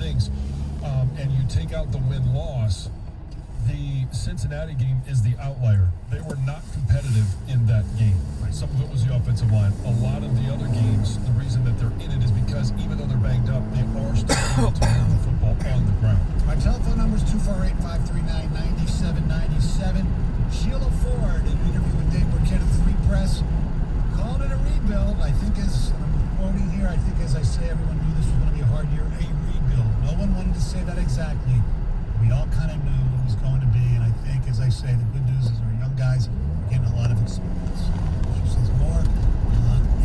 things, and you take out the win-loss, the Cincinnati game is the outlier. They were not competitive in that game. Some of it was the offensive line. A lot of the other games, the reason that they're in it is because even though they're banged up, they are still able to move the football on the ground. Our telephone number is 248-539-9797. Sheila Ford, an interview with Dave Burkett of Free Press, called it a rebuild. I think as I'm quoting here, I think as I say, everyone knew this was going to be a hard year, a rebuild. No one wanted to say that exactly. We all kind of knew it was going to be, and I think, as I say, the good news is our young guys are getting a lot of experience. She says more.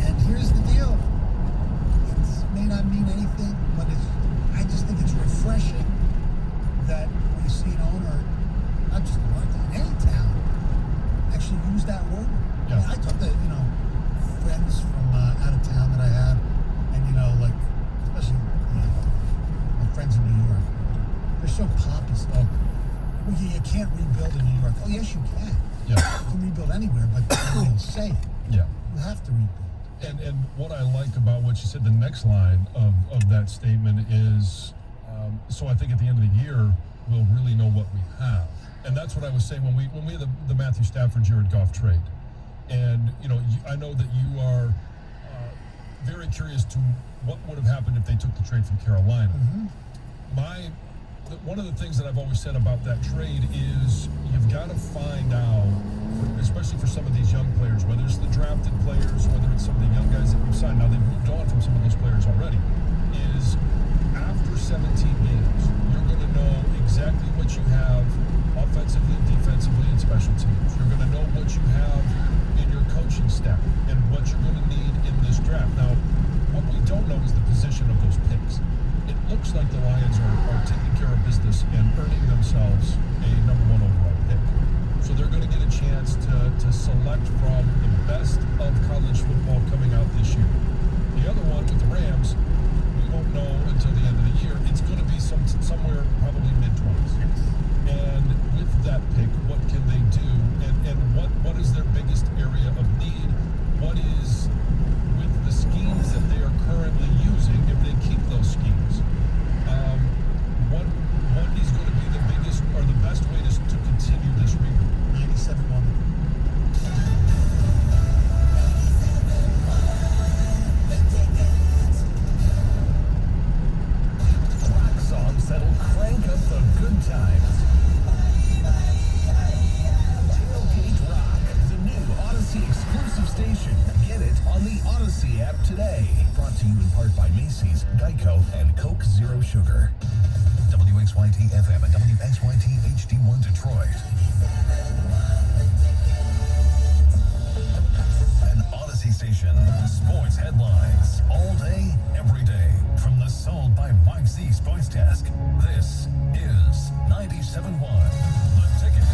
And here's the deal. It may not mean anything, but I just think it's refreshing that we see an owner, not just in Martin, in any town, actually use that word. Yeah. I talk to, friends from out of town that I have, and, especially my friends in New York. They're so pompous. Oh, well, you can't rebuild in New York. Oh, yes, you can. Yeah. You can rebuild anywhere, but they'll say it. Yeah. You have to rebuild. And what I like about what you said, the next line of that statement is, so I think at the end of the year, we'll really know what we have. And that's what I was saying when we had the Matthew Stafford, Jared Goff trade. And, I know that you are very curious to what would have happened if they took the trade from Carolina. Mm-hmm. One of the things that I've always said about that trade is you've got to find out, especially for some of these young players, whether it's the drafted players, whether it's some of the young guys that you've signed, now they've moved on from some of those players already, is after 17 games, you're going to know exactly what you have offensively, defensively, and special teams. You're going to know what you have in your coaching staff and what you're going to need in this draft. Now, what we don't know is the position of those picks. It looks like the Lions are taking care of business and earning themselves a number one overall pick. So they're going to get a chance to select from the best of college football coming out this year. The other one with the Rams, we won't know until the end of the year. It's going to be somewhere probably mid-20s. And with that pick, what can they do? And what is their biggest area of need? What is, with the schemes that they are currently using, if they keep those schemes, what is going to be the biggest or the best way to continue this rebuild? 97-1. Rock songs that'll crank up the good times. Tailgate Rock, the new Odyssey exclusive station. Get it on the Odyssey app today. Brought to you in part by Macy's, Geico, and Coke Zero Sugar. WXYT FM and WXYT HD1 Detroit. An Odyssey station. Sports headlines. All day, every day. From the Sold by Mike Z Sports Desk. This is 97.1. The Ticket.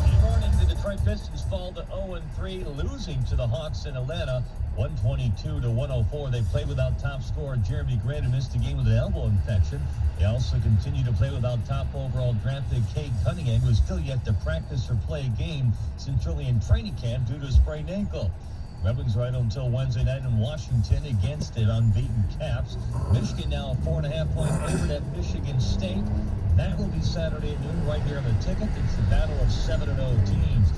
Good morning. The Detroit Pistons fall to 0-3, losing to the Hawks in Atlanta, 122-104. They play without top scorer Jeremy Grant, who missed the game with an elbow infection. They also continue to play without top overall draft pick Cade Cunningham, who is still yet to practice or play a game since early in training camp due to a sprained ankle. Red Wings right until Wednesday night in Washington against an unbeaten Caps. Michigan now a 4.5-point favorite at Michigan State. That will be Saturday at noon right here on the Ticket. It's the battle of 7-0 teams.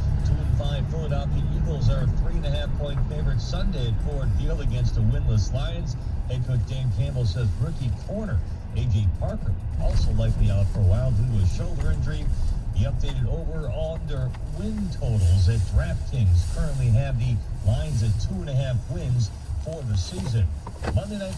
2-5 Philadelphia Eagles are 3.5-point favorites Sunday at Ford Field against the winless Lions. Head coach Dan Campbell says rookie corner A.J. Parker also likely out for a while due to a shoulder injury. The updated over-under win totals at DraftKings currently have the Lions at 2.5 wins for the season. Monday night.